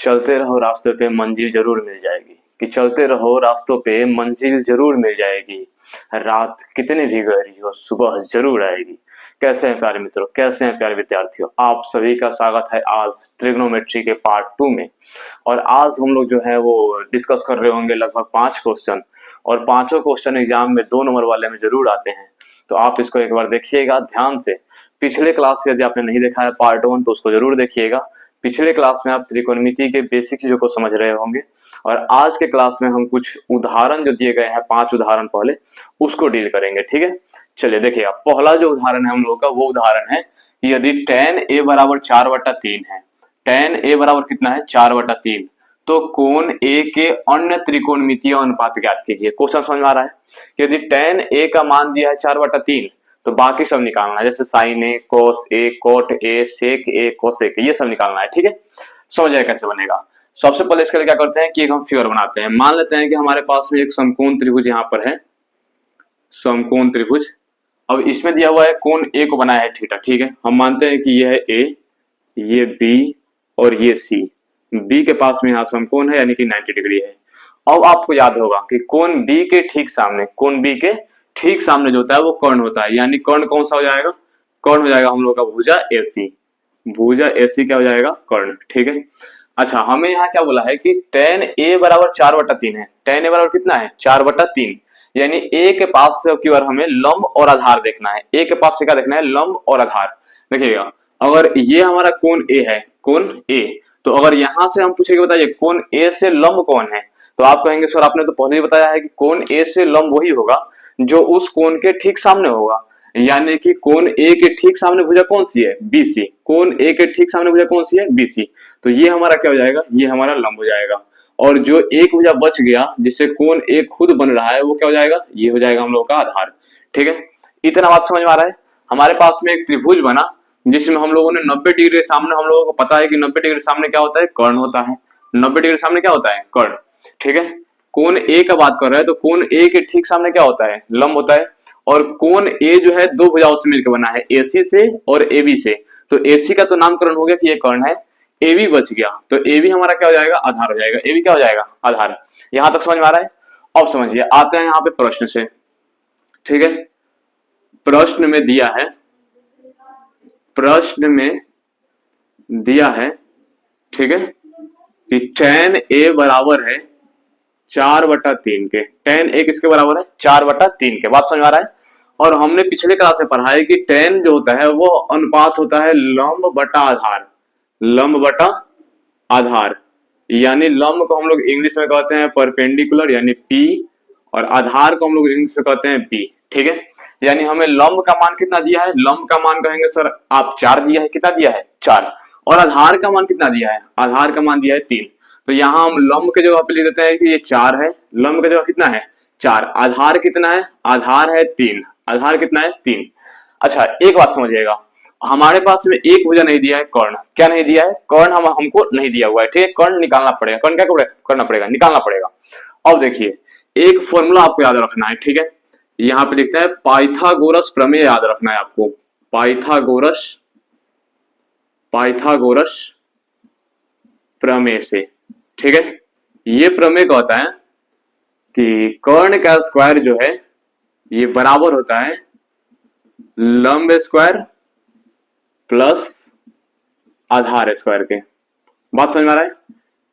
चलते रहो रास्ते पे मंजिल जरूर मिल जाएगी, कि चलते रहो रास्तों पे मंजिल जरूर मिल जाएगी। रात कितनी भी गहरी हो सुबह जरूर आएगी। कैसे हैं प्यारे मित्रों, कैसे हैं प्यारे विद्यार्थियों, आप सभी का स्वागत है आज ट्रिग्नोमेट्री के पार्ट 2 में। और आज हम लोग जो है वो डिस्कस कर रहे होंगे लगभग 5 क्वेश्चन, और पांचों क्वेश्चन एग्जाम में 2 नंबर वाले में जरूर आते हैं। तो आप इसको एक बार देखिएगा ध्यान से। पिछले क्लास यदि आपने नहीं देखा है पार्ट 1 तो उसको जरूर देखिएगा। पिछले क्लास में आप त्रिकोणमिति के बेसिक चीजों को समझ रहे होंगे, और आज के क्लास में हम कुछ उदाहरण जो दिए गए हैं 5 उदाहरण पहले उसको डील करेंगे। ठीक है, चलिए देखिए, पहला जो उदाहरण है हम लोग का वो उदाहरण है कि यदि tan a बराबर 4/3 है, tan a बराबर कितना है 4/3, तो कोण a के अन्य त्रिकोणमितीय अनुपात ज्ञात कीजिए। क्वेश्चन समझ में आ रहा है। यदि tan a का मान दिया है 4/3 तो बाकी सब निकालना है, जैसे sine A, cos A, cot A, sec A, cosec A, ये सब निकालना है। ठीक है, समझ आए कैसे बनेगा। सबसे पहले इसके लिए क्या करते हैं कि एक हम फिगर बनाते हैं। मान लेते हैं कि हमारे पास में एक समकोण त्रिभुज यहाँ पर है, समकोण त्रिभुज। अब इसमें दिया हुआ है कोण ए को बनाया है थीटा। ठीक है, हम मानते हैं कि ये है ए, ये बी और ये सी। बी के पास में यहाँ समकोण है यानी कि 90 डिग्री है। अब आपको याद होगा कि कोण बी के ठीक सामने, कोण बी के ठीक सामने जो होता है वो कर्ण होता है, यानी कर्ण कौन सा हो जाएगा, कर्ण हो जाएगा हम लोग का भुजा एसी। भुजा एसी क्या हो जाएगा, कर्ण। ठीक है, अच्छा हमें यहाँ क्या बोला है कि tan a बराबर 4/3 है। tan a बराबर कितना है 4/3, यानी a के पास से की बार हमें लंब और आधार देखना है। a के पास से क्या देखना है, लंब और आधार। देखिएगा, अगर ये हमारा कोण a है, कोण a, तो अगर यहां से हम पूछेंगे बताइए कोण a से लंब कौन है, तो आप कहेंगे सर आपने तो पहले ही बताया है कि कोण a से लंब वही होगा जो उस कोण के ठीक सामने होगा, यानी कि कोण A के ठीक सामने भुजा कौन सी है, BC। कोण A के ठीक सामने भुजा कौन सी है, BC। तो ये हमारा क्या हो जाएगा, ये हमारा लंब हो जाएगा। और जो एक भुजा बच गया जिससे कोण A खुद बन रहा है वो क्या हो जाएगा, ये हो जाएगा हम लोग का आधार। ठीक है, इतना बात समझ में आ रहा है। हमारे पास में एक त्रिभुज बना जिसमें हम लोगों ने 90 डिग्री सामने, हम लोगों को पता है कि 90 डिग्री सामने क्या होता है, कर्ण होता है। 90 डिग्री सामने क्या होता है, कर्ण। ठीक है, कोण A का बात कर रहे हैं तो कोण A के ठीक सामने क्या होता है, लंब होता है। और कोण A जो है दो भुजाओं से मिलकर बना है, AC से और AB से। तो AC का तो नामकरण हो गया कि ये कर्ण है, AB बच गया तो AB हमारा क्या हो जाएगा, आधार हो जाएगा। AB क्या हो जाएगा, आधार। यहां तक समझ में आ रहा है। अब समझिए, आते हैं यहाँ पे प्रश्न से। ठीक है, प्रश्न में दिया है, प्रश्न में दिया है, ठीक है, कि tan A बराबर है 4/3 के। tan A किसके बराबर है, 4/3 के। बात समझ में आ रहा है। और हमने पिछले क्लास में पढ़ा है कि tan जो होता है वो अनुपात होता है लंब बटा आधार, लंब बटा आधार। यानी लंब को हम लोग इंग्लिश में कहते हैं परपेंडिकुलर यानी P, और आधार को हम लोग इंग्लिश में कहते हैं B। ठीक है, यानी हमें लंब का मान कितना दिया है, लंब का मान कहेंगे सर आप 4 दिया है, कितना दिया है 4। और आधार का मान कितना दिया है, आधार का मान दिया है 3। तो यहाँ हम लंब के जगह पे लिख देते हैं कि ये 4 है, लंब के जगह कितना है 4। आधार कितना है, आधार है 3, आधार कितना है 3। अच्छा एक बात समझिएगा, हमारे पास में एक भुजा नहीं दिया है, कर्ण। क्या नहीं दिया है, कर्ण हमको नहीं दिया हुआ है। ठीक है, कर्ण निकालना पड़ेगा। कर्ण क्या करना पड़ेगा, निकालना पड़ेगा। अब देखिए, एक फॉर्मूला आपको याद रखना है। ठीक है, यहाँ पे लिखता है पाइथागोरस प्रमेय याद रखना है आपको। पाइथागोरस, पाइथागोरस प्रमेय से। ठीक है, ये प्रमेय कहता है कि कर्ण का स्क्वायर जो है ये बराबर होता है लंब स्क्वायर प्लस आधार स्क्वायर के। बात समझ में आ रहा है।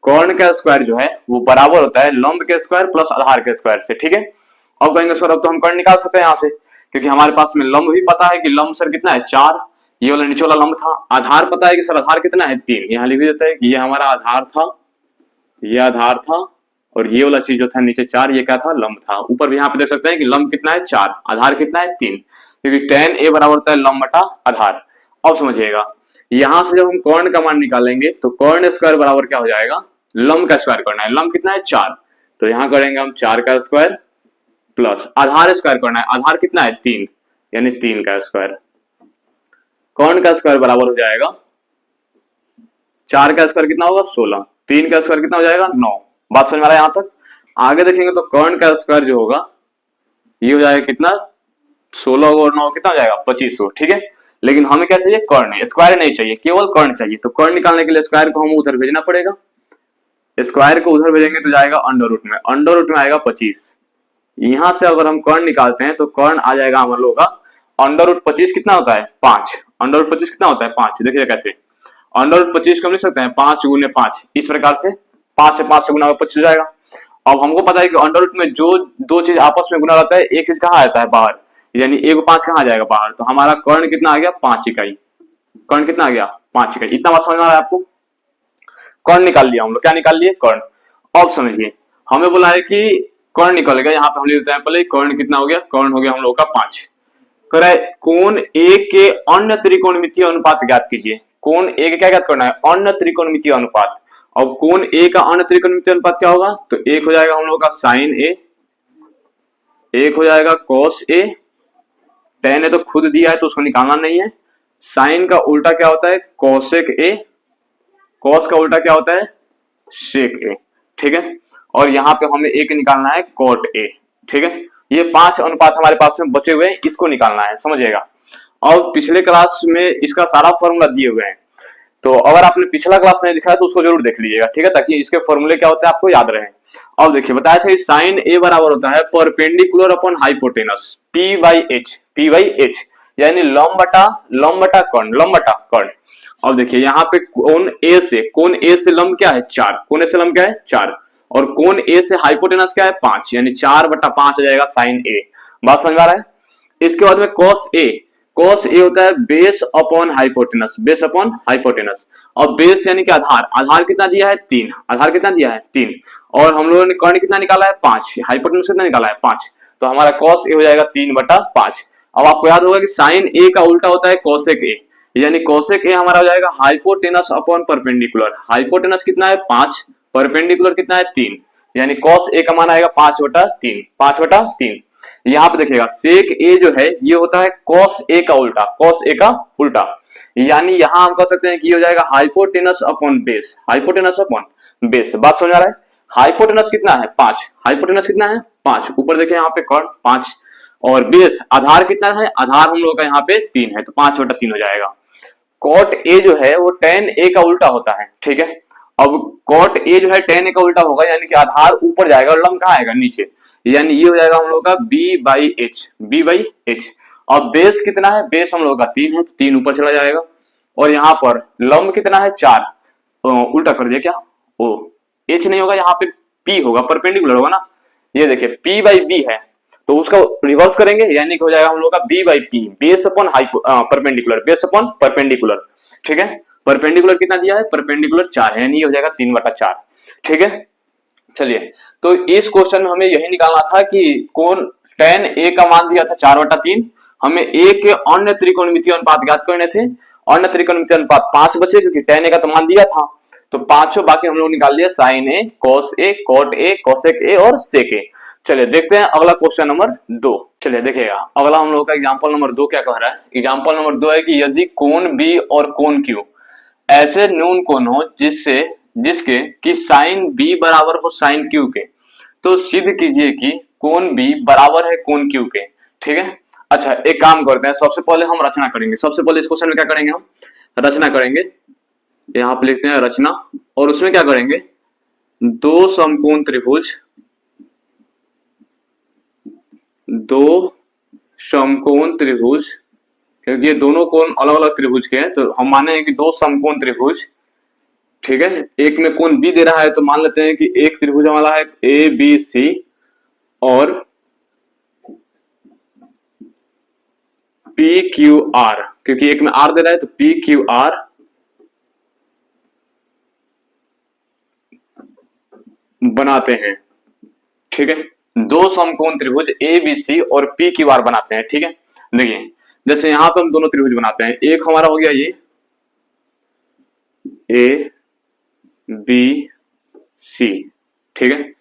कर्ण का स्क्वायर जो है वो बराबर होता है लंब के स्क्वायर प्लस आधार के स्क्वायर से। ठीक है, अब कहेंगे सर अब तो हम कर्ण निकाल सकते हैं यहाँ से, क्योंकि हमारे पास में लंब भी पता है कि लंब सर कितना है 4, ये वाला नीचे वाला लंब था। आधार पता है कि सर आधार कितना है 3, यहाँ लिख देता है कि ये हमारा आधार था, ये आधार था, और ये वाला चीज जो था नीचे 4, ये क्या था, लंब था। ऊपर भी यहाँ पे देख सकते हैं कि लंब कितना है 4, आधार कितना है 3, क्योंकि tan A बराबर होता है लंब बटा आधार। अब समझिएगा, यहां से जब हम कर्ण का मान निकालेंगे तो कर्ण स्क्वायर बराबर क्या हो जाएगा, लंब का स्क्वायर करना है। लंब कितना है 4, तो यहां करेंगे हम 4 का स्क्वायर प्लस आधार स्क्वायर करना है। आधार कितना है 3, यानी 3 का स्क्वायर। कर्ण का स्क्वायर बराबर हो जाएगा 4 का स्क्वायर कितना होगा 16, 3 का स्क्वायर कितना हो जाएगा 9। बात समझ में आ रहा है यहां तक। आगे देखेंगे तो कर्ण का स्क्वायर जो होगा ये हो जाएगा कितना, 16 और 9 कितना हो जाएगा 2500। ठीक है, लेकिन हमें क्या चाहिए, कर्ण, स्क्वायर नहीं चाहिए, केवल कर्ण चाहिए। तो कर्ण निकालने के लिए स्क्वायर को हम उधर भेजना पड़ेगा, स्क्वायर को उधर भेजेंगे तो जाएगा अंडर रूट में, अंडर रूट में आएगा 25। यहां से अगर हम कर्ण निकालते हैं तो कर्ण आ जाएगा हम लोगों का अंडर रूट 25 कितना होता है 5, अंडर रूट 25 कितना होता है 5। देखिए कैसे अंडर रूट 25 को हम लिख सकते हैं 5 गुने 5, इस प्रकार से 5 से 5 से गुना 25 हो जाएगा। अब हमको पता है कि अंडर रूट में जो दो चीज आपस में गुना रहता है एक चीज कहाँ आता है बाहर, यानी एक 5 कहाँ जाएगा बाहर, तो हमारा कर्ण कितना आ गया 5 इकाई, कर्ण कितना आ गया 5 इकाई। इतना बात समझ में आ रहा है आपको, कर्ण निकाल लिया हम लोग, क्या निकाल लिए कर्ण। अब समझिए हमें बोला है कि कर्ण निकलेगा, यहाँ पे हम लिखते हैं पहले कर्ण कितना हो गया, कर्ण हो गया हम लोग का 5। कह रहा है कोण ए के अन्य त्रिकोणमितीय अनुपात ज्ञात कीजिए। कोण ए का क्या ज्ञात करना है अन्य त्रिकोणमितीय अनुपात। अब कोण ए का अन्य त्रिकोणमितीय अनुपात क्या होगा, तो एक हो जाएगा हम लोग का साइन ए, एक हो जाएगा कॉस ए, टेन है तो खुद दिया है तो उसको निकालना नहीं है। साइन का उल्टा क्या होता है कॉसेक ए, कॉस का उल्टा क्या होता है सेक ए, ठीक है। और यहाँ पे हमें एक निकालना है कॉट ए, ठीक है। ये 5 अनुपात हमारे पास में बचे हुए हैं, इसको निकालना है, समझिएगा। और पिछले क्लास में इसका सारा फॉर्मूला दिए हुए हैं, तो अगर आपने पिछला क्लास नहीं दिखाया तो उसको जरूर देख लीजिएगा, ठीक है, ताकि इसके फॉर्मूले क्या होते हैं आपको याद रहे। अब देखिए बताया था साइन ए बराबर होता है perpendicular upon hypotenuse P by H, यानी लंब बटा कर्ण। अब देखिए यहाँ पे कोण ए से लंब क्या है 4, कोण ए से लंब क्या है 4, और कोण ए से हाइपोटेनस क्या है 5, यानी 4/5 आ जाएगा साइन ए। बात समझ में आ रहा है। इसके बाद में कॉस ए होता है बेस अपॉन हाइपोटेनस, और बेस यानी कि आधार कितना दिया है 3, आधार कितना दिया है 3, और हम लोगों ने कर्ण कितना निकाला है 5, हाइपोटेनस कितना निकाला है 5, तो हमारा कॉस ए हो जाएगा 3/5। अब आपको याद होगा कि साइन ए का उल्टा होता है कॉसेक ए, यानी कॉसेक ए हमारा हो जाएगा हाइपोटेनस अपॉन परपेंडिकुलर। हाइपोटेनस कितना है 5, परपेंडिकुलर कितना है 3, यानी कॉस ए का मान आएगा 5/3। यहाँ पे देखिएगा सेक ए जो है ये होता है कॉस ए का उल्टा, यानी यहाँ हम कह सकते हैं कि ये हो जाएगा हाइपोटेनस अपॉन बेस। बात समझ आ रहा है। हाइपोटेनस कितना है 5, ऊपर देखिए यहाँ पे कर्ण 5, और बेस आधार कितना है, आधार हम लोग का यहाँ पे 3 है, तो 5/3 हो जाएगा। कॉट ए जो है वो टेन ए का उल्टा होता है, ठीक है। अब कॉट ए जो है टेन ए का उल्टा होगा, यानी कि आधार ऊपर जाएगा और लंब कहाँ आएगा नीचे, यानी ये हो जाएगा हम लोग का b/h। अब बेस कितना है, बेस हम लोग का 3 है तो 3 ऊपर चला जाएगा, और यहाँ पर लंब कितना है 4, उल्टा कर दिया क्या, ओ h नहीं होगा यहाँ पे p होगा, परपेंडिकुलर होगा ना। ये देखिए p/b है तो उसका रिवर्स करेंगे, यानी कि हो जाएगा हम लोग का b/p, बेस अपॉन परपेंडिकुलर, ठीक है। परपेंडिकुलर कितना दिया है, परपेंडिकुलर 4 है, यानी हो जाएगा 3/4, ठीक है। चलिए तो इस क्वेश्चन में हमें यही निकालना था कि कोण tan a का मान दिया था 4/3, हमें a के अन्य त्रिकोणमितीय अनुपात ज्ञात करने थे। अन्य त्रिकोणमितीय अनुपात 5 बचे क्योंकि tan a का तो मान दिया था, तो पांचों बाकी हम लोग निकाल लिया sine A, cos A, cot A, cosec A और सेक ए। चलिए देखते हैं अगला क्वेश्चन नंबर 2। चलिए देखिएगा अगला हम लोग का एग्जांपल नंबर 2 क्या कह रहा है। एग्जांपल नंबर 2 है कि यदि कोण बी और कोण क्यू ऐसे न्यून कोण हो जिसके कि साइन बी बराबर हो साइन क्यू के, तो सिद्ध कीजिए कि कोण बी बराबर है कोण क्यू के, ठीक है। अच्छा एक काम करते हैं, सबसे पहले हम रचना करेंगे। सबसे पहले इस क्वेश्चन में क्या करेंगे, हम रचना करेंगे। यहाँ पे लिखते हैं रचना, और उसमें क्या करेंगे, दो समकोण त्रिभुज क्योंकि ये दोनों कोण अलग अलग त्रिभुज के हैं तो हम माने हैं कि दो समकोण त्रिभुज, ठीक है। एक में कोण बी दे रहा है तो मान लेते हैं कि एक त्रिभुज हमारा है ए बी सी, और पी क्यू आर, क्योंकि एक में आर दे रहा है तो पी क्यू आर बनाते हैं, ठीक है। दो समकोण त्रिभुज ए बी सी और पी क्यू आर बनाते हैं, ठीक है। देखिए जैसे यहां पे हम दोनों त्रिभुज बनाते हैं, एक हमारा हो गया ये ए बी सी, ठीक है।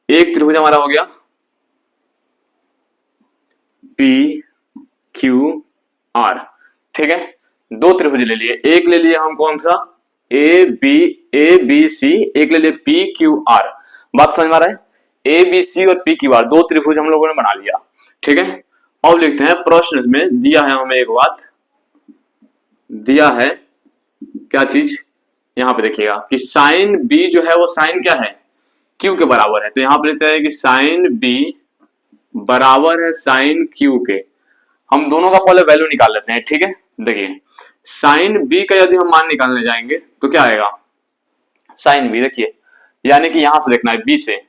एक त्रिभुज हमारा हो गया पी क्यू आर, ठीक है। दो त्रिभुज ले लिए, एक ले लिए हम कौन सा ए बी सी, एक ले लिए पी क्यू आर। बात समझ में आ रहा है। ए बी सी और पी क्यू आर दो त्रिभुज हम लोगों ने बना लिया, ठीक है। अब लिखते हैं प्रश्न में दिया है हमें एक बात, दिया है क्या चीज, यहाँ पे देखिएगा कि साइन बी जो है वो साइन क्या है, क्यू के बराबर है। तो यहाँ पे लिखते हैं कि साइन बी बराबर है साइन क्यू के। हम दोनों का पहले वैल्यू निकाल लेते हैं, ठीक है। देखिए साइन बी का यदि हम मान निकालने जाएंगे तो क्या आएगा, साइन बी देखिए, यानी कि यहां से देखना है बी से।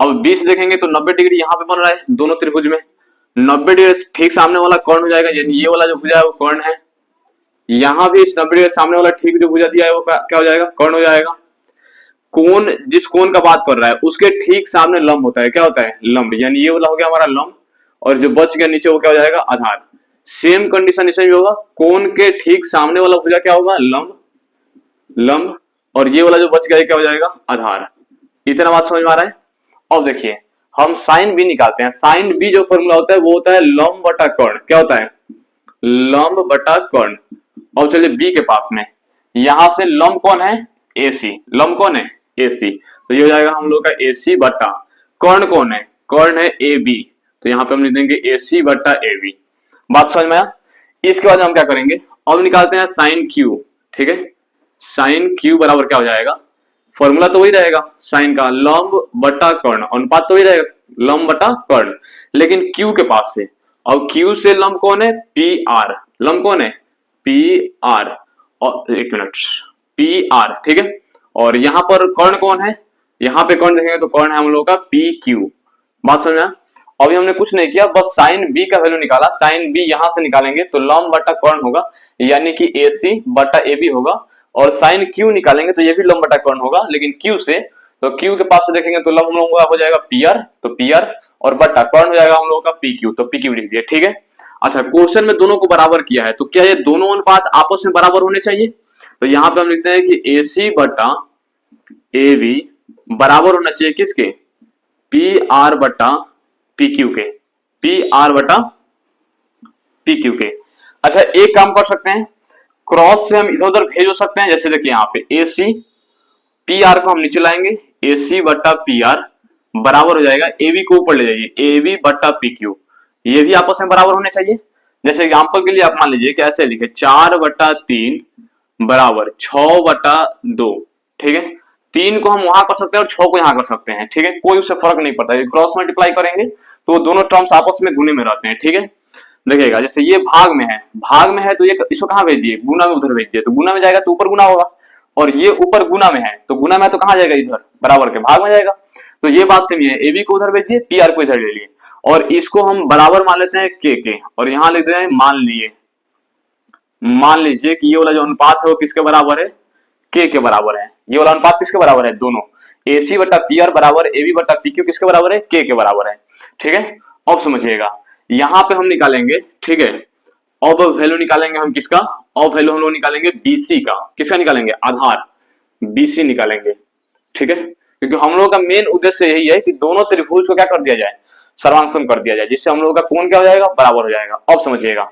अब बी से देखेंगे तो 90 डिग्री यहाँ पे बन रहा है दोनों त्रिभुज में, 90 डिग्री ठीक सामने वाला कर्ण हो जाएगा, यानी ये वाला जो भुजा है वो कर्ण है। यहाँ भी इस 90 डिग्री सामने वाला ठीक जो भुजा दिया है वो क्या हो जाएगा, कर्ण हो जाएगा। कोण, जिस कोण का बात कर रहा है उसके ठीक सामने लंब होता है, क्या होता है, लंब, यानी ये वाला हो गया हमारा लंब, और जो बच गया नीचे वो क्या हो जाएगा, आधार। सेम कंडीशन इसमें भी होगा, कोण के ठीक सामने वाला भुजा क्या होगा, लंब, लंब, और ये वाला जो बच गया क्या हो जाएगा, आधार। इतना बात समझ में आ रहा है। अब देखिए हम साइन बी निकालते हैं। साइन बी जो फॉर्मूला होता है वो होता है लंब बटा कर्ण, क्या होता है, लंब बटा कर्ण। अब चलिए बी के पास में, यहां से लंब कौन है, एसी, लंब कौन है, एसी, तो ये हो जाएगा हम लोग का एसी बटा कर्ण कौन है, कर्ण है ए बी, तो यहाँ पे हम लिख देंगे एसी बटा ए बी। बात समझ में आया। इसके बाद हम क्या करेंगे, अब निकालते हैं साइन क्यू, ठीक है। साइन क्यू बराबर क्या हो जाएगा, फॉर्मूला तो वही रहेगा साइन का, लंब बटा कर्ण, अनुपात तो वही रहेगा लंब बटा कर्ण, लेकिन क्यू के पास से, अब क्यू से लंब कौन है, पी आर, लंब कौन है, पी आर, और एक मिनट, पी आर, ठीक है। और यहां पर कर्ण कौन है, यहाँ पे कर्ण देखेंगे तो कर्ण है हम लोग का पी क्यू। बात समझ में। अभी हमने कुछ नहीं किया, बस साइन बी का वैल्यू निकाला। साइन बी यहां से निकालेंगे तो लंब बटा कर्ण होगा, यानी कि ए सी बटा ए बी होगा, और साइन क्यू निकालेंगे तो ये भी लंब बटा कर्ण होगा, लेकिन क्यू से, तो क्यू के पास से देखेंगे तो लंब हम लोगों का हो जाएगा पी आर, तो पी आर, और बटा कर्ण हो जाएगा हम लोगों का पी क्यू, तो पी क्यू लिख दिया, ठीक है। अच्छा, क्वेश्चन में दोनों को बराबर किया है, तो क्या ये दोनों अनुपात आपस में बराबर होने चाहिए। तो यहाँ पे हम लिखते हैं कि ए सी बटा ए बी बराबर होना चाहिए किसके, पी आर बटा पी क्यू के, पी आर बटा पी क्यू के। अच्छा, एक काम कर सकते हैं, क्रॉस से हम इधर उधर भेज हो सकते हैं। जैसे देखिए यहाँ पे ए सी, पी आर को हम नीचे लाएंगे, ए सी बटा पी आर बराबर हो जाएगा, ए बी को ऊपर ले जाइए, ए बी बटा पी क्यू, ये भी आपस में बराबर होने चाहिए। जैसे एग्जांपल के लिए आप मान लीजिए कि ऐसे लिखे 4/3 बराबर 6/2, ठीक है। 3 को हम वहां कर सकते हैं और 6 को यहां कर सकते हैं, ठीक है, कोई उससे फर्क नहीं पड़ता। क्रॉस मल्टीप्लाई करेंगे तो दोनों टर्म्स आपस में गुने में रहते हैं, ठीक है। देखिएगा जैसे ये भाग में है, भाग में है तो ये इसको कहां भेज दिए, गुना में उधर भेज दिए, तो गुना में जाएगा तो ऊपर गुना होगा, और ये ऊपर गुना में है तो गुना में तो कहां जाएगा, इधर बराबर के भाग में जाएगा। तो ये बात सेम है, ए बी को उधर भेज दिए, पी आर को इधर ले लिए, और इसको हम बराबर मान लेते हैं के, और यहां लिखते हैं मान लीजिए कि ये वाला जो अनुपात है वो किसके बराबर है, के बराबर है। ये वाला अनुपात किसके बराबर है, दोनों, ए सी बटा पी आर बराबर ए बी बटा पी क्यू किसके बराबर है, के बराबर है, ठीक है। अब समझिएगा, यहां पे हम निकालेंगे, ठीक है, अब वैल्यू निकालेंगे हम किसका, अब वैल्यू हम लोग निकालेंगे बीसी का, किसका निकालेंगे, आधार, बीसी निकालेंगे, ठीक है। क्योंकि हम लोग का मेन उद्देश्य यही है कि दोनों त्रिभुज को क्या कर दिया जाए, सर्वांशम कर दिया जाए, जिससे हम लोग का कोण क्या हो जाएगा, बराबर हो जाएगा। अब समझिएगा,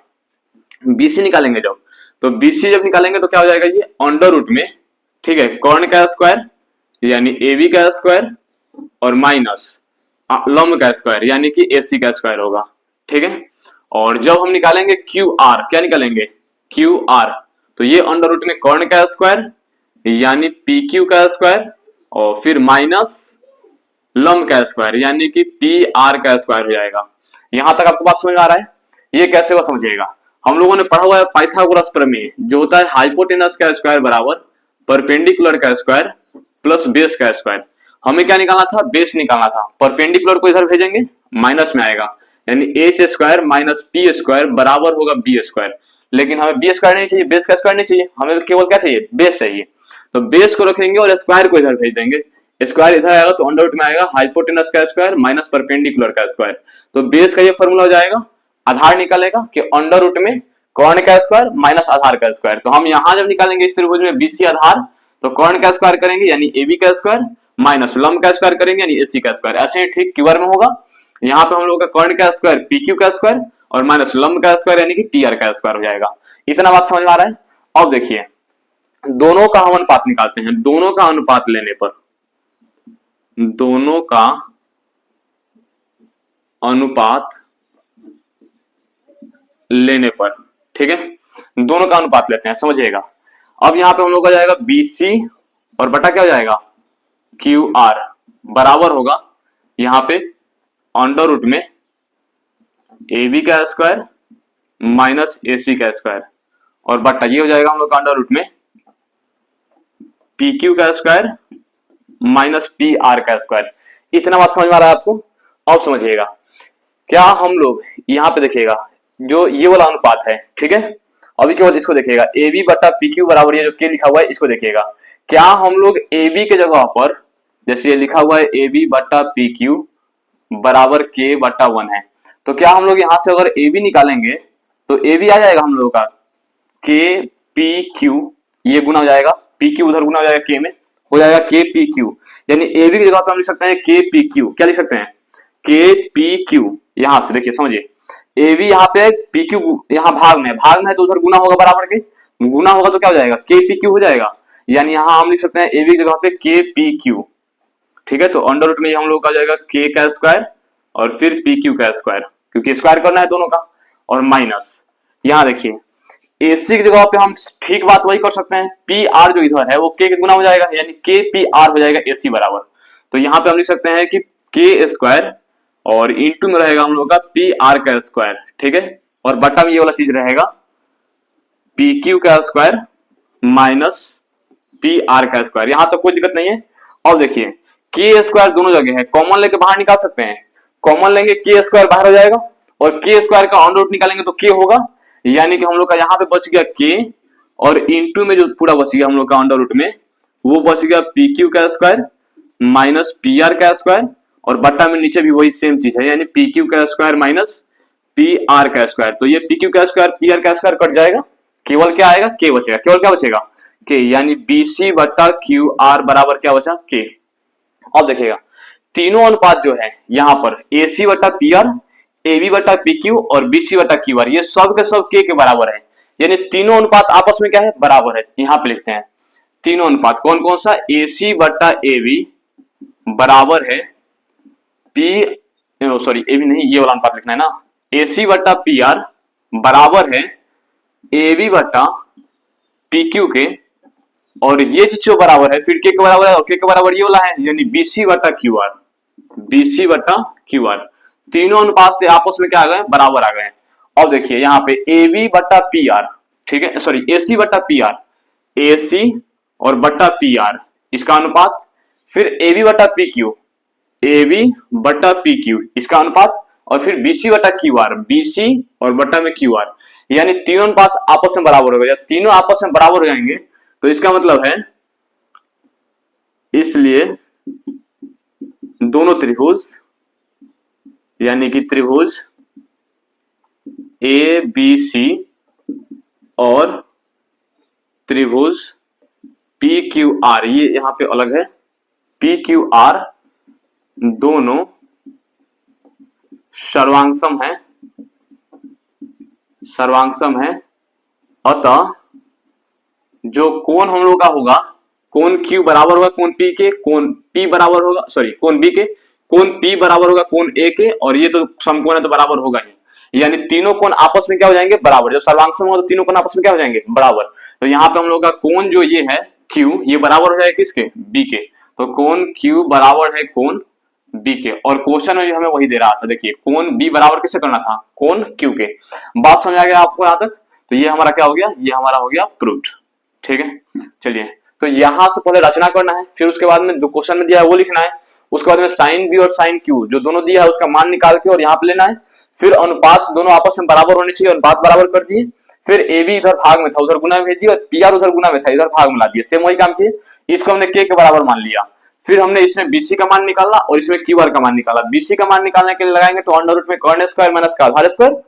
बीसी निकालेंगे जब, तो बीसी जब निकालेंगे तो क्या हो जाएगा, ये अंडर रूट में, ठीक है, कर्ण का स्क्वायर यानी ए बी का स्क्वायर, और माइनस लंब का स्क्वायर यानी कि एसी का स्क्वायर होगा, ठीक है। और जब हम निकालेंगे क्यू आर, क्या निकालेंगे, क्यू आर, तो ये अंडर रूट में कर्ण का स्क्वायर यानी पी क्यू का स्क्वायर, और फिर माइनस लंब का स्क्वायर यानी कि पी आर का स्क्वायर हो जाएगा। यहां तक आपको बात समझ आ रहा है। ये कैसे हुआ समझिएगा, हम लोगों ने पढ़ा हुआ है पाइथागोरस प्रमेय, जो होता है हाइपोटेनस का स्क्वायर बराबर परपेंडिकुलर का स्क्वायर प्लस बेस का स्क्वायर। हमें क्या निकालना था, बेस निकालना था, परपेंडिकुलर को इधर भेजेंगे माइनस में आएगा, यानी H square minus P square बराबर होगा बी स्क्वायर। लेकिन हमें बी स्क्वायर नहीं चाहिए, बेस का स्क्वायर नहीं चाहिए, हमें केवल क्या चाहिए, बेस चाहिए। तो बेस को रखेंगे और स्क्वायर को इधर भेज देंगे, स्क्वायर इधर आएगा तो अंडर रूट में आएगा हाइपोटेनस का स्क्वायर माइनस परपेंडिकुलर का स्क्वायर। तो बेस का ये फॉर्मूला हो जाएगा, आधार निकालेगा कि अंडर रूट में कर्ण का स्क्वायर माइनस आधार का स्क्वायर। तो हम यहां जब निकालेंगे इस त्रिभुज में बीसी आधार, तो कर्ण का स्क्वायर करेंगे यानी ए बी का स्क्वायर माइनस लंब का स्क्वायर करेंगे यानी एसी का स्क्वायर। ऐसे ही ठीक क्यूआर में होगा, यहाँ पे हम लोग का कर्ण का स्क्वायर पी क्यू का स्क्वायर और माइनस लंब का स्क्वायर यानी कि पी आर का स्क्वायर हो जाएगा। इतना बात समझ में आ रहा है। अब देखिए, दोनों का हम अनुपात निकालते हैं। दोनों का अनुपात लेने पर, दोनों का अनुपात लेने पर, ठीक है, दोनों का अनुपात लेते हैं, समझिएगा। अब यहाँ पे हम लोग का जाएगा बीसी और बटा क्या हो जाएगा क्यू आर बराबर होगा यहाँ पे अंडर रूट में ए बी का स्क्वायर माइनस ए सी का स्क्वायर और बटा ये हो जाएगा हम लोग का अंडर रूट में पी क्यू का स्क्वायर माइनस पी आर का स्क्वायर। इतना बात समझ में आ रहा है आपको? अब समझिएगा क्या हम लोग यहाँ पे देखिएगा जो ये वाला अनुपात है, ठीक है, अभी केवल इसको देखिएगा ए बी बटा पी क्यू बराबर ये जो के लिखा हुआ है इसको देखिएगा। क्या हम लोग ए बी के जगह पर जैसे ये लिखा हुआ है ए बी बटा पी क्यू बराबर के बटा 1 है, तो क्या हम लोग यहाँ से अगर ए बी निकालेंगे तो ए बी आ जाएगा हम लोगों का के पी क्यू, ये गुना हो जाएगा पी क्यू उधर गुना हो जाएगा के में, हो जाएगा के पी क्यू, यानी ए बी की जगह पर हम लिख सकते हैं के पी क्यू। क्या लिख सकते हैं के पी क्यू। यहां से देखिए समझिए ए बी यहाँ पे पी क्यू यहाँ भाग में है तो उधर गुना होगा बराबर के, गुना होगा तो क्या हो जाएगा के पी क्यू हो जाएगा, यानी यहाँ हम लिख सकते हैं ए बी की जगह पे के पी क्यू, ठीक है। तो अंडर रूट में हम लोग का जाएगा के का स्क्वायर और फिर पी क्यू का स्क्वायर क्योंकि स्क्वायर करना है दोनों का, और माइनस यहाँ देखिए एसी की जगह पे हम ठीक बात वही कर सकते हैं, पी आर जो इधर है वो के गुना हो जाएगा यानी के पी आर हो जाएगा एसी बराबर। तो यहाँ पे हम लिख सकते हैं कि के स्क्वायर और इंटू में रहेगा हम लोग का पी आर का स्क्वायर, ठीक है, और बटा में ये वाला चीज रहेगा पी क्यू का स्क्वायर माइनस पी आर का स्क्वायर। यहां तक कोई दिक्कत नहीं है। और देखिए के स्क्वायर दोनों जगह है, कॉमन लेके बाहर निकाल सकते हैं, कॉमन लेंगे के स्क्वायर बाहर हो जाएगा और के स्क्वायर का अंडर रूट निकालेंगे तो के होगा, यानी कि हम लोग का यहाँ पे बच गया के और इंटू में जो पूरा बच गया हम लोग का अंडर रूट में वो बच गया पी क्यू का स्क्वायर माइनस पी आर का स्क्वायर और बट्टा में नीचे भी वही सेम चीज है यानी पी क्यू का स्क्वायर माइनस पी आर का स्क्वायर। तो ये पी क्यू का स्क्वायर पी आर का स्क्वायर कट जाएगा, केवल क्या आएगा के बचेगा, केवल क्या बचेगा के, यानी बीसी बट्टा क्यू आर बराबर क्या बचा के। अब देखिएगा तीनों अनुपात जो है यहाँ पर एसी बट्टा पी आर ए बी बटा पी क्यू और बी सी बटा क्यू आर ये सब के सब के बराबर है, यानी तीनों अनुपात आपस में क्या है बराबर है। यहाँ पे लिखते हैं तीनों अनुपात कौन कौन सा, ए सी बटा ए बी बराबर है पी सॉरी ए बी नहीं ये वाला अनुपात लिखना है ना, ए सी बटा पी आर बराबर है ए बी बटा पी क्यू के, और ये चीज जो बराबर है फिर के बराबर है और के बराबर ये वाला है यानी बी सी बटा क्यू आर, बी सी बटा क्यू आर। तीनों अनुपात से आपस में क्या आ गए बराबर आ गए। अब देखिए यहाँ पे ए बी बटा पी आर, ठीक है, सॉरी ए सी बटा पी आर, ए सी और बटा पी आर इसका अनुपात, फिर ए बी बटा पी क्यू, ए बी बटा पी क्यू इसका अनुपात, और फिर बी सी बटा क्यू आर, बी सी और बटा में क्यू आर, यानी तीनों अनुपात आपस में बराबर हो गए। जब तीनों आपस में बराबर हो जाएंगे तो इसका मतलब है इसलिए दोनों त्रिभुज यानी कि त्रिभुज ए बी सी और त्रिभुज पी क्यू आर, ये यहां पे अलग है, पी क्यू आर दोनों सर्वांगसम है, सर्वांगसम है। अतः जो कोण हम लोग का होगा कोण Q बराबर होगा कोण P के, कोण P बराबर होगा सॉरी कोण B के, कोण P बराबर होगा कोण A के, और ये तो समकोण है तो बराबर होगा ही, यानी तीनों कोण आपस में क्या हो जाएंगे बराबर। जब सर्वांगसम हो तो तीनों कोण आपस में क्या हो जाएंगे बराबर। तो यहाँ पे हम लोग का कोण जो ये है Q ये बराबर हो जाएगा किसके B के, तो कोण Q बराबर है कोण B के, और क्वेश्चन में भी हमें वही दे रहा था। देखिए कोण B बराबर किससे करना था कोण Q के। बात समझ आ गया आपको यहाँ तक? तो ये हमारा क्या हो गया, ये हमारा हो गया प्रूव्ड, ठीक है। चलिए तो यहां से पहले रचना करना है, फिर उसके बाद में जो क्वेश्चन में दिया है वो लिखना है, उसके बाद में साइन बी और साइन क्यू जो दोनों दिया है उसका मान निकाल के और यहाँ पे लेना है, फिर अनुपात दोनों आपस में बराबर होने चाहिए, अनुपात बराबर कर दिए, फिर ए बी इधर भाग में था उधर गुना में भेज दिया और पी आर उधर गुना में था इधर भाग में ला दिया, सेम वही काम किए। इसको हमने के बराबर मान लिया, फिर हमने इसमें बीसी का मान निकाला और इसमें क्यू आर का मान निकाला। बीसी का मान निकालने के लिए लगाएंगे तो अंडर रूट में कर्ण स्क्वायर माइनस का आधार स्क्वायर,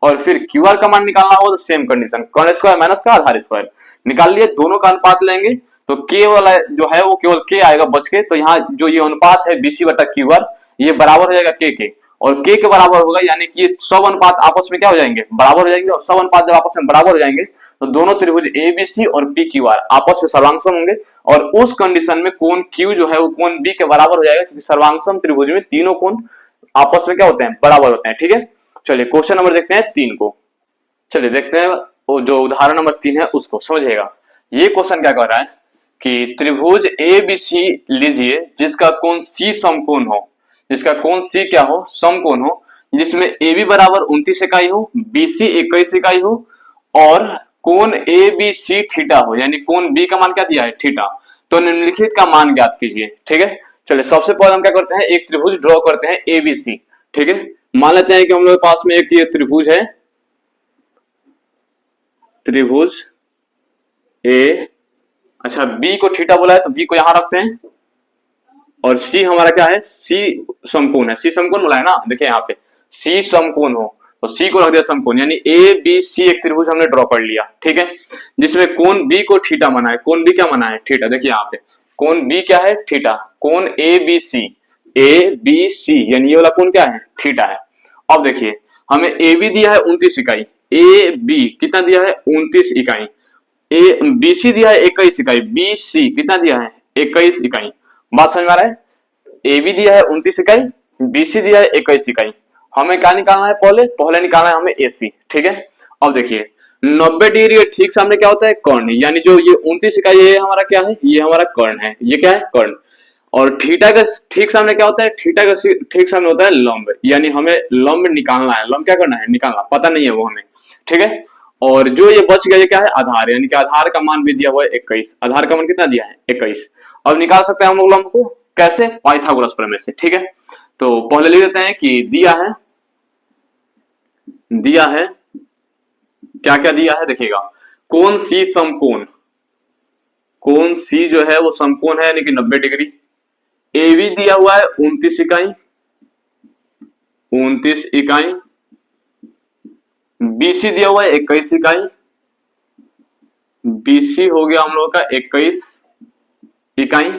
और फिर क्यू आर का मान निकालना हो तो सेम कंडीशन कर्ण स्क्वायर माइनस का आधार स्क्वायर निकाल लिए, दोनों का अनुपात लेंगे तो के वाला जो है वो केवल के आएगा बच के। तो यहाँ जो ये अनुपात है बीसी बटा क्यू आर ये बराबर हो जाएगा के, और के बराबर होगा यानी कि ये सब अनुपात आपस में क्या हो जाएंगे बराबर हो जाएंगे, और सब अनुपात जब आपस में बराबर हो जाएंगे तो दोनों त्रिभुज ए बी सी और पी क्यू आर आपस में सर्वांगसम होंगे, और उस कंडीशन में कोण क्यू जो है वो कोण बी के बराबर हो जाएगा, क्योंकि सर्वांगसम त्रिभुज में तीनों कोण आपस में क्या होते हैं बराबर होते हैं, ठीक है। चलिए क्वेश्चन नंबर देखते हैं 3 को। चलिए देखते हैं वो जो उदाहरण नंबर 3 है उसको समझिएगा। ये क्वेश्चन क्या कर रहा है कि त्रिभुज ए बी सी लीजिए जिसका कोण सी समकोण हो, जिसका कोण सी क्या हो, समकोण हो, जिसमें ए बी बराबर 29 इकाई हो, बी सी 21 इकाई हो और कोण ए बी सी थीटा हो, यानी कोण बी का मान क्या दिया है, थीटा। तो निम्नलिखित का मान ज्ञात कीजिए। ठीक है, चलिए सबसे पहले हम क्या करते हैं, एक त्रिभुज ड्रॉ करते हैं ए बी सी। ठीक है, मान लेते हैं कि हम लोग के पास में एक ये त्रिभुज है, त्रिभुज ए, अच्छा बी को थीटा बोला है तो बी को यहां रखते हैं और सी हमारा क्या है, सी समकोण है, सी समकोण बोला है ना, देखिए यहाँ पे सी समकोण हो तो सी को रख दिया समकोण, यानी ए बी सी एक त्रिभुज हमने ड्रॉ कर लिया। ठीक है, जिसमें कोण बी को थीटा माना है, कोण बी क्या माना है, थीटा। देखिए यहाँ पे कोण बी क्या है, थीटा। कोण ए बी सी यानी ये वाला कोण क्या है, थीटा है। अब देखिए हमें ए बी दिया है 29 इकाई, ए बी कितना दिया है 29 इकाई, ए बी सी दिया है 21 इकाई, बी सी कितना दिया है 21 इकाई। बात समझ में आ रहा है, ए बी दिया है 29 इकाई, बी सी दिया है 21 इकाई। हमें क्या निकालना है, पहले निकालना है हमें ए सी। ठीक है, अब देखिए 90 डिग्री ठीक सामने क्या होता है, कर्ण, यानी जो ये 29 इकाई ये हमारा क्या है, ये हमारा कर्ण है, ये क्या है कर्ण। और थीटा का ठीक सामने क्या होता है, थीटा का ठीक सामने होता है लंब, यानी हमें लंब निकालना है, लंब क्या करना है, निकालना, पता नहीं है वो हमें। ठीक है, और जो ये बच गया ये क्या है, आधार, यानी कि आधार का मान भी दिया हुआ है 21, आधार का मान कितना दिया है 21। अब निकाल सकते हैं हम लोग लंब को कैसे, पाइथागोरस प्रमेय से। ठीक है, तो पहले लिख देते हैं कि दिया है क्या क्या दिया है, देखिएगा कोण सी समकोण, कोण सी जो है वो समकोण है यानी कि 90 डिग्री। ए बी दिया हुआ है 29 इकाई, 29 इकाई। बीसी दिया हुआ है 21 इकाई, बीसी हो गया हम लोग का 21 इकाई।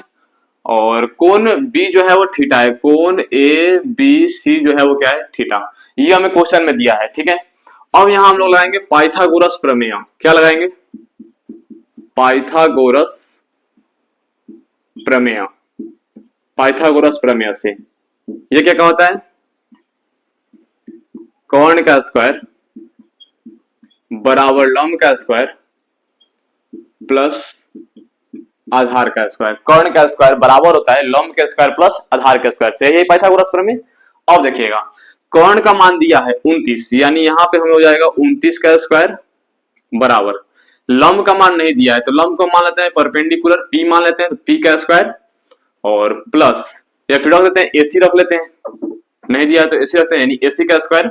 और कोण बी जो है वो थीटा है, कोण ए बी सी जो है वो क्या है, थीटा। ये हमें क्वेश्चन में दिया है। ठीक है, अब यहां हम लोग लगाएंगे पाइथागोरस प्रमेय। क्या लगाएंगे, पाइथागोरस प्रमेय, पाइथागोरस प्रमेय से ये क्या होता है, कर्ण का स्क्वायर बराबर लंब का स्क्वायर प्लस आधार का स्क्वायर। कर्ण का स्क्वायर बराबर होता है लंब के स्क्वायर प्लस आधार के स्क्वायर से, यही पाइथागोरस प्रमेय। अब देखिएगा कर्ण का मान दिया है 29, यानी यहां पे हमें हो जाएगा 29 का स्क्वायर बराबर, लंब का मान नहीं दिया है तो लंब को मान लेते हैं परपेंडिकुलर, पी मान लेते हैं तो पी का स्क्वायर और प्लस, या फिर रख लेते हैं एसी रख लेते हैं, नहीं दिया है तो एसी रखते हैं यानी एसी का स्क्वायर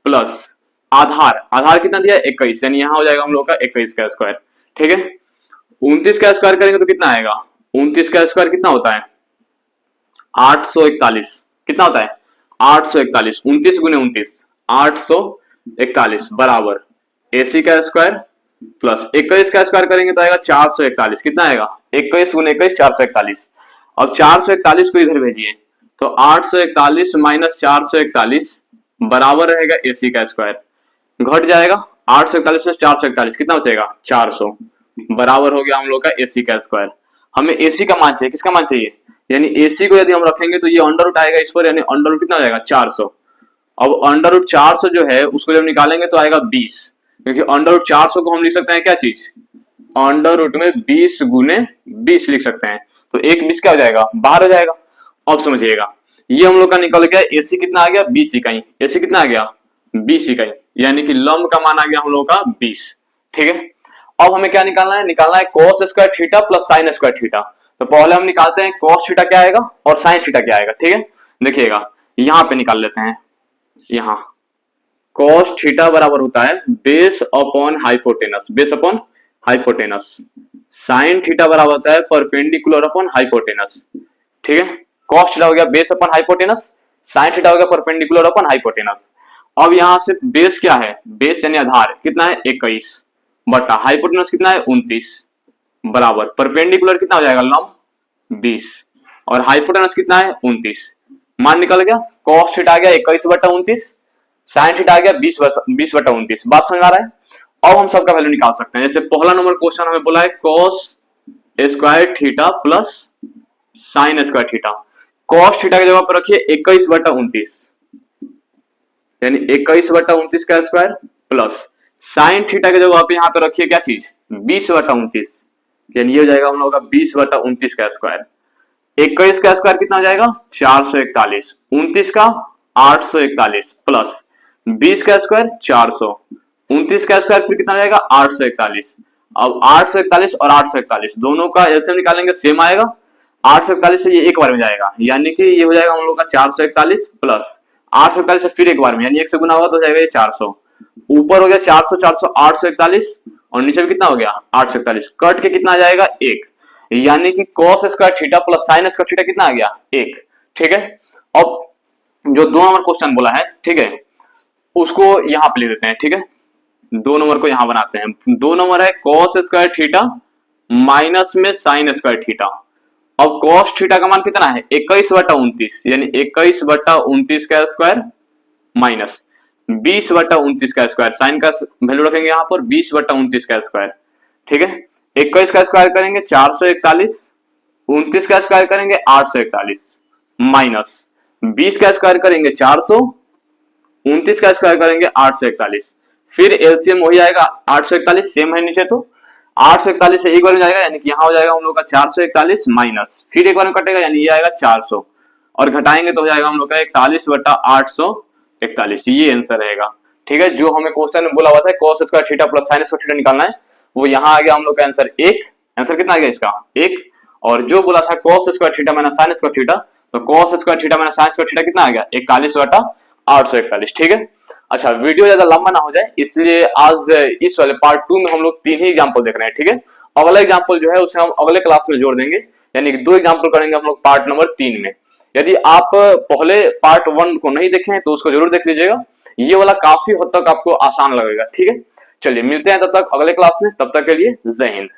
प्लस आधार, आधार कितना दिया है 21, यानी यहां हो जाएगा हम लोग का 21 का स्क्वायर। ठीक है, 29 का स्क्वायर करेंगे तो कितना आएगा, 29 का स्क्वायर कितना होता है 841, कितना होता है 841, 29 गुने 29 841 बराबर एसी का स्क्वायर प्लस 21 का स्क्वायर करेंगे तो आएगा 441, कितना आएगा 21 गुने 21 441। अब 441 को इधर भेजिए तो 841 माइनस 441 बराबर रहेगा एसी का स्क्वायर, घट जाएगा 841 में 441 कितना बचेगा 400, बराबर हो गया हम लोग का एसी का स्क्वायर। हमें एसी का मान चाहिए, किसका मान चाहिए, यानी एसी को यदि हम रखेंगे तो ये अंडर रूट आएगा इस पर, यानी अंडर रूट कितना हो जाएगा 400। अब अंडर रूट 400 जो है उसको जब निकालेंगे तो आएगा 20, क्योंकि अंडर रूट 400 को हम लिख सकते हैं क्या चीज, अंडर रूट में 20 गुने 20 लिख सकते हैं, तो एक 20 क्या हो जाएगा बाहर हो जाएगा। अब समझिएगा ये हम लोग का निकल गया एसी कितना आ गया 20 इकाई, एसी कितना आ गया 20 इकाई, यानी कि लंब का मान आ गया हम लोग का 20। ठीक है, अब हमें क्या निकालना है, निकालना है cos square theta plus sine square theta. तो पहले हम निकालते हैं cos थीटा क्या आएगा और साइन थीटा क्या आएगा। ठीक है, देखिएगा यहां पे निकाल लेते हैं, यहां cos थीटा बराबर होता है base upon hypotenuse, base upon hypotenuse. Sine theta बराबर होता है परपेंडिकुलर अपॉन हाइपोटेनस। ठीक है, cos थीटा हो गया base upon hypotenuse, sine theta हो गया परपेंडिकुलर अपॉन हाइपोटेनस। अब यहां से बेस क्या है, बेस यानी आधार कितना है 21 बटा हाइपोटेनस कितना है 29 बराबर परपेंडिकुलर कितना हो जाएगा लंब 20 और हाइपोटेनस कितना है 29। मान निकल गया, cos थीटा आ गया 21 बटा 29, साइन थीटा आ गया 20 बटा 29। बात समझ आ रहा है, अब हम सबका वैल्यू निकाल सकते हैं। जैसे पहला नंबर क्वेश्चन हमें बोला है cos square theta plus sine square theta, cos theta की जगह पर रखिए 21 बटा 29, यानी 21 बटा 29 का स्क्वायर प्लस साइन थीटा की जगह आप यहाँ पे रखिए क्या चीज 20 बटा 29, यानी ये हो जाएगा हम लोग का 20/29 का स्क्वायर। 21 का स्क्वायर कितना हो जाएगा 441, 29 का 841 प्लस 20 का स्क्वायर 400, 29 का स्क्वायर फिर कितना हो जाएगा 841। अब 841 और 841 दोनों का एलसीएम निकालेंगे सेम आएगा, 841 से ये एक बार में जाएगा, यानी कि ये हो जाएगा हम लोग का 441 प्लस 841 से फिर एक बार में, यानी एक से गुना होगा तो हो जाएगा ये 400। ऊपर हो गया 400 400 841 और नीचे भी कितना हो गया 841, कट के कितना आ जाएगा 1, यानी कि cos square theta plus sine square theta कितना आ गया 1। ठीक है, अब जो 2 नंबर क्वेश्चन बोला है, ठीक है, उसको यहां पे ले देते हैं। ठीक है, 2 नंबर को यहां बनाते हैं। 2 नंबर है cos स्क्वायर थीटा माइनस में साइन स्क्वायर थीटा। अब cos थीटा का मान कितना है 21/29, यानी 21/29 का स्क्वायर माइनस 20/29 का स्क्वायर, साइन का वैल्यू रखेंगे यहाँ पर 20/29 का स्क्वायर। ठीक है, 21 का स्क्वायर करेंगे 441, 29 का स्क्वायर करेंगे 841 माइनस 20 का स्क्वायर करेंगे 400, 29 का स्क्वायर करेंगे 841, फिर एलसीएम हो जाएगा 841 सेम है नीचे, तो 841 से एक बार में जाएगा, यानी कि यहाँ हो जाएगा हम लोग का 441 माइनस फिर एक बार में कटेगा, यानी ये आएगा 400 और घटाएंगे तो हो जाएगा हम लोग का 41/841, ये आंसर रहेगा। ठीक है, जो हमें क्वेश्चन में बोला हुआ था cos square theta plus sine square theta निकालना है, वो यहाँ आ गया हम लोग का आंसर 1। आंसर कितना आ गया इसका 1। और जो बोला था cos square theta minus sine square theta, तो cos square theta minus sine square theta कितना आ गया 41/841। ठीक है, अच्छा वीडियो ज्यादा लंबा ना हो जाए इसलिए आज इस वाले पार्ट 2 में हम लोग 3 ही एग्जांपल देख रहे हैं। ठीक है, अगला एग्जांपल जो है उसे हम अगले क्लास में जोड़ देंगे, यानी कि 2 एग्जांपल करेंगे हम लोग पार्ट नंबर 3 में। यदि आप पहले पार्ट 1 को नहीं देखे हैं तो उसको जरूर देख लीजिएगा, ये वाला काफी हद तक आपको आसान लगेगा। ठीक है, चलिए मिलते हैं तब तक अगले क्लास में, तब तक के लिए जय हिंद।